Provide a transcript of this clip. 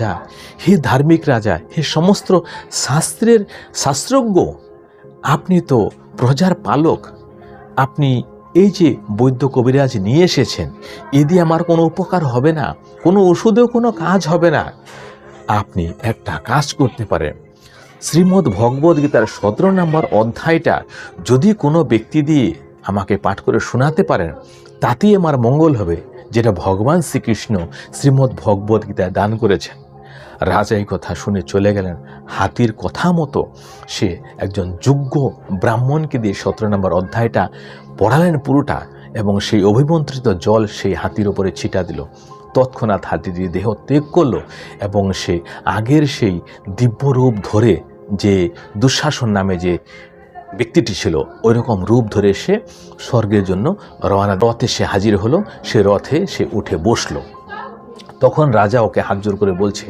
রাজা, হে ধার্মিক রাজা, হে সমস্ত শাস্ত্রজ্ঞ, আপনি তো প্রজার পালক। আপনি এই যে বৈদ্য কবিরাজ নিয়ে এসেছেন, এ দিয়ে আমার কোনো উপকার হবে না, কোনো ওষুধেও কোনো কাজ হবে না। আপনি একটা কাজ করতে পারেন, শ্রীমদ্ ভগবদ গীতার 17 নম্বর অধ্যায়টা যদি কোনো ব্যক্তি দিয়ে আমাকে পাঠ করে শোনাতে পারেন, তাতেই আমার মঙ্গল হবে, যেটা ভগবান শ্রীকৃষ্ণ শ্রীমদ্ ভগবদ গীতায় দান করেছেন। রাজা এই কথা শুনে চলে গেলেন। হাতির কথা মতো সে একজন যোগ্য ব্রাহ্মণকে দিয়ে 17 নম্বর অধ্যায়টা পড়ালেন পুরোটা, এবং সেই অভিমন্ত্রিত জল সেই হাতির ওপরে ছিটা দিল। তৎক্ষণাৎ হাতিটি দেহ ত্যাগ করলো এবং সে আগের সেই দিব্যরূপ ধরে, যে দুঃশাসন নামে যে ব্যক্তিটি ছিল, ওই রকম রূপ ধরে সে স্বর্গের জন্য রওনা। রথে সে হাজির হলো, সে রথে সে উঠে বসলো। তখন রাজা ওকে হাত জোর করে বলছে,